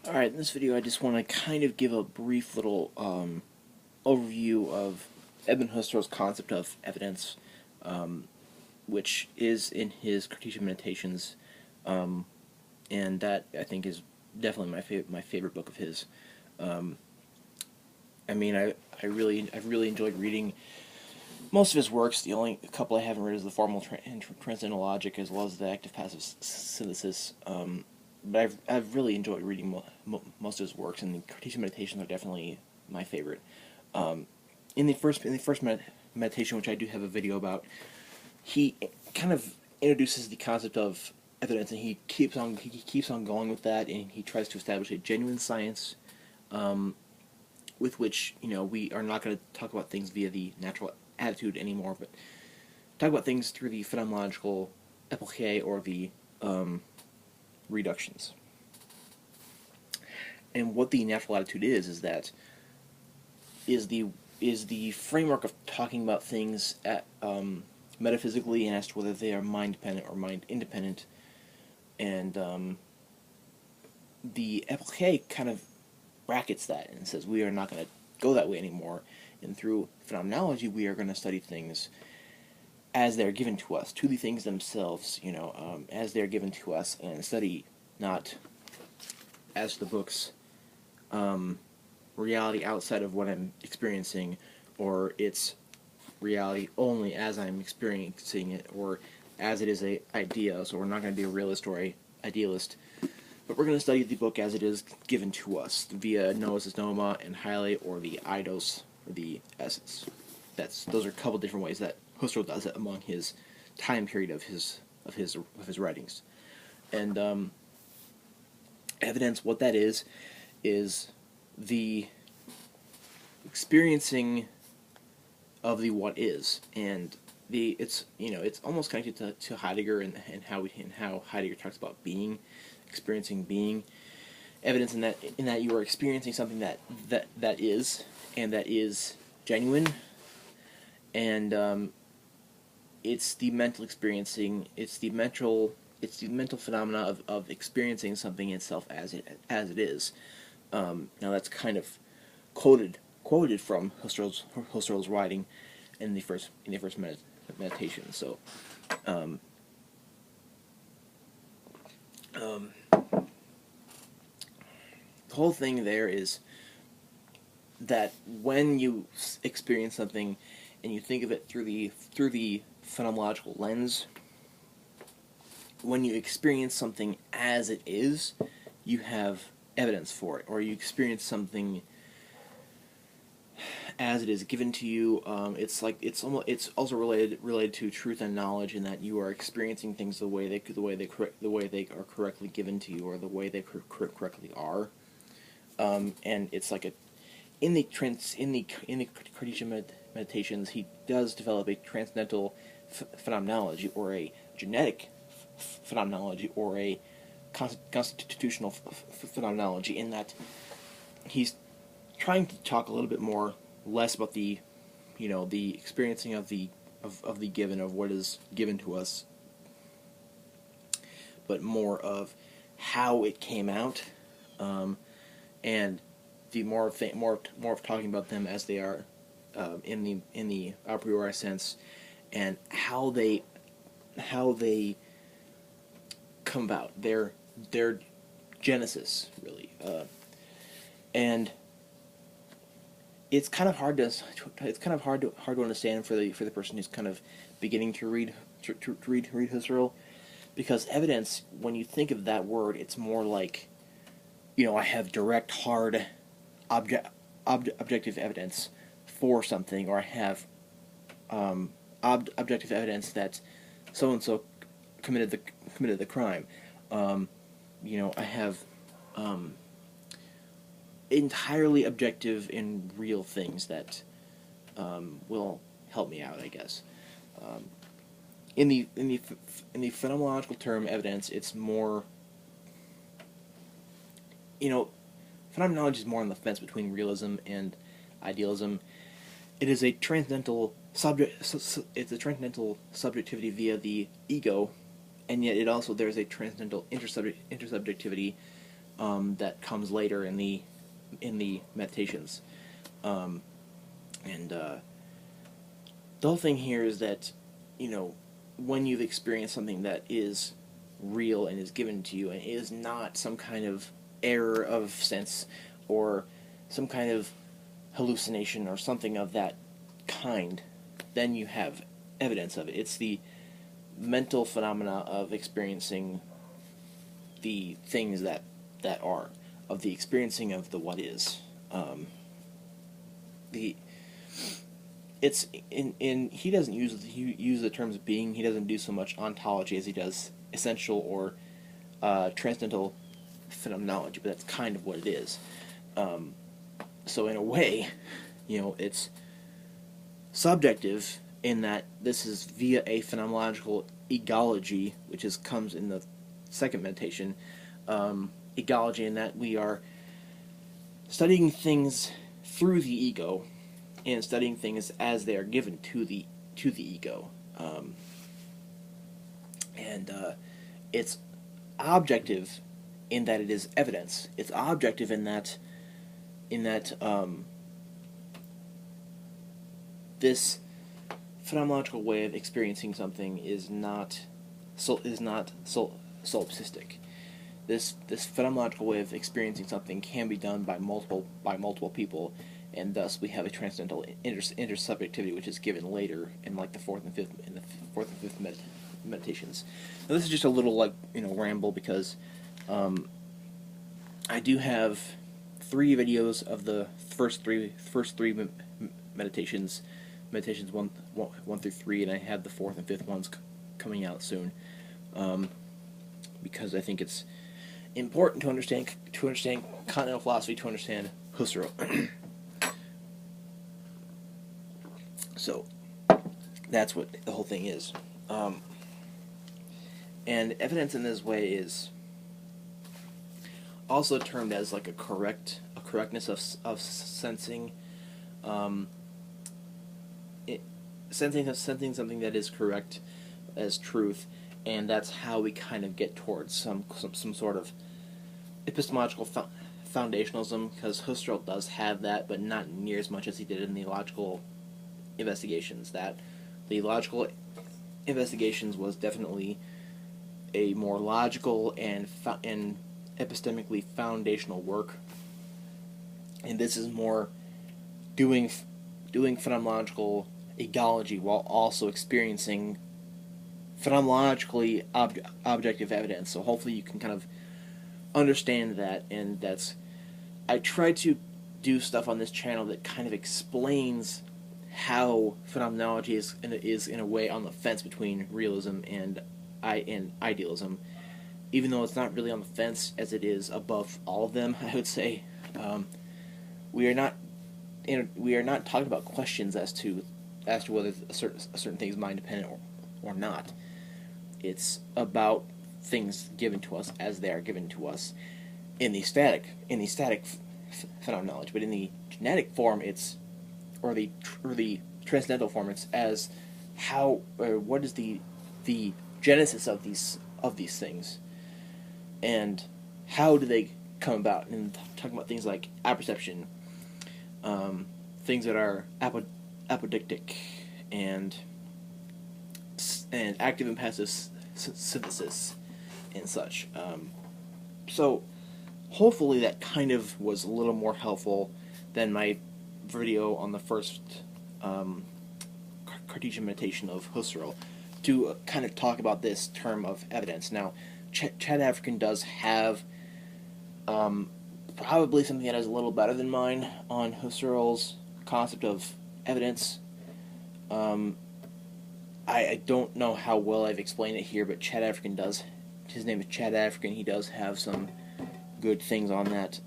Alright, in this video I just want to kind of give a brief little overview of Edmund Husserl's concept of evidence, which is in his Cartesian Meditations, and that I think is definitely my favorite book of his. I mean, I've really enjoyed reading most of his works. The only couple I haven't read is the Formal Transcendental Logic, as well as the Active Passive Synthesis. But I've really enjoyed reading most of his works, and the Cartesian Meditations are definitely my favorite. In the first meditation, which I do have a video about, he kind of introduces the concept of evidence, and he keeps on going with that, and he tries to establish a genuine science, with which we are not going to talk about things via the natural attitude anymore, but talk about things through the phenomenological epoche, or the reductions. And what the natural attitude is the framework of talking about things metaphysically, and as to whether they are mind dependent or mind independent. And the epoche kind of brackets that and says we are not going to go that way anymore. And through phenomenology, we are going to study things as they're given to us, to the things themselves, as they're given to us, and study not as the book's reality outside of what I'm experiencing, or its reality only as I'm experiencing it, or as it is a idea. So we're not going to be a realist or a idealist, but we're going to study the book as it is given to us via noesis noma and hyale, or the eidos, or the essence. Those are a couple different ways that Husserl does it among his time period of his writings. And evidence, what that is the experiencing of the what is, and it's almost connected to Heidegger, and how Heidegger talks about being, experiencing being. Evidence in that you are experiencing something that is, and that is genuine, and it's the mental experiencing, it's the mental phenomena of experiencing something itself as it is. Now that's kind of quoted from Husserl's writing in the first meditation. So the whole thing there is that when you experience something and you think of it through the phenomenological lens, when you experience something as it is, you have evidence for it, or you experience something as it is given to you. It's also related to truth and knowledge, in that you are experiencing things the way they are correctly given to you, or the way they correctly are. And it's like in the Cartesian Meditations, he does develop a transcendental phenomenology, or a genetic phenomenology, or a constitutional phenomenology, in that he's trying to talk a little bit less about the experiencing of the given, of what is given to us, but more of how it came out, and the more of talking about them as they are, in the a priori sense, and how they come about, their genesis, really. And it's kind of hard to understand for the person who's kind of beginning to read Husserl, because evidence, when you think of that word, it's more like, I have direct, hard, objective evidence for something, or I have objective evidence that so and so committed the crime. I have entirely objective and real things that will help me out, I guess. In the phenomenological term evidence, it's more, phenomenology is more on the fence between realism and idealism. It is a transcendental subjectivity via the ego, and yet there's a transcendental intersubjectivity that comes later in the meditations. And the whole thing here is that, when you've experienced something that is real and is given to you and is not some kind of error of sense or some kind of hallucination or something of that kind, then you have evidence of it. It's the mental phenomena of experiencing the things that are, of the experiencing of the what is. It's in he doesn't use the terms being. He doesn't do so much ontology as he does essential or transcendental phenomenology, but that's kind of what it is. So in a way, it's subjective in that this is via a phenomenological egology, which comes in the second meditation. Egology in that we are studying things through the ego and studying things as they are given to the ego. And it's objective in that it is evidence. It's objective in that this phenomenological way of experiencing something is not solipsistic. This phenomenological way of experiencing something can be done by multiple people, and thus we have a transcendental intersubjectivity, which is given later in the fourth and fifth meditations. Now this is just a little ramble because I do have 3 videos of the first three meditations 1 through 3, and I have the 4th and 5th ones coming out soon, because I think it's important to understand continental philosophy, to understand Husserl. So that's what the whole thing is. And evidence in this way is also termed as a correctness of sensing, sensing something that is correct as truth, and that's how we kind of get towards some sort of epistemological foundationalism, because Husserl does have that, but not near as much as he did in the logical investigations. That the logical investigations was definitely a more logical and epistemically foundational work, and this is more doing phenomenological egology while also experiencing phenomenologically objective evidence. So hopefully you can kind of understand that, and I try to do stuff on this channel that kind of explains how phenomenology is in a way on the fence between realism and idealism, even though it's not really on the fence as it is above all of them. I would say we are not talking about questions as to whether a certain thing is mind dependent or not. It's about things given to us as they are given to us in the static phenomenology, but in the genetic form, or the transcendental form, it's as how what is the genesis of these things, and how do they come about. And talking about things like apperception, things that are apodictic, and active and passive synthesis and such. So hopefully that kind of was a little more helpful than my video on the first Cartesian meditation of Husserl, to kind of talk about this term of evidence. Now, Chad African does have probably something that is a little better than mine on Husserl's concept of evidence. I don't know how well I've explained it here, but Chad African does. His name is Chad African. He does have some good things on that.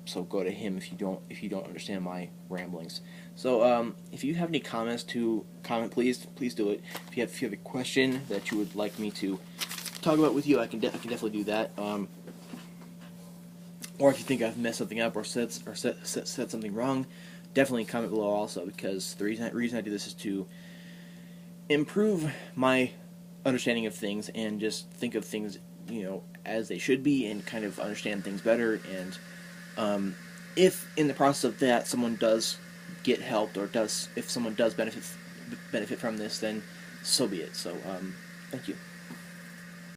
So go to him if you don't understand my ramblings. So if you have any comments to comment, please do it. If you have a question that you would like me to talk about with you, I can definitely do that. Or if you think I've messed something up or said something wrong, definitely comment below also, because the reason I do this is to improve my understanding of things and just think of things, as they should be and kind of understand things better. And if in the process of that someone does get helped, or if someone does benefit from this, then so be it. So thank you.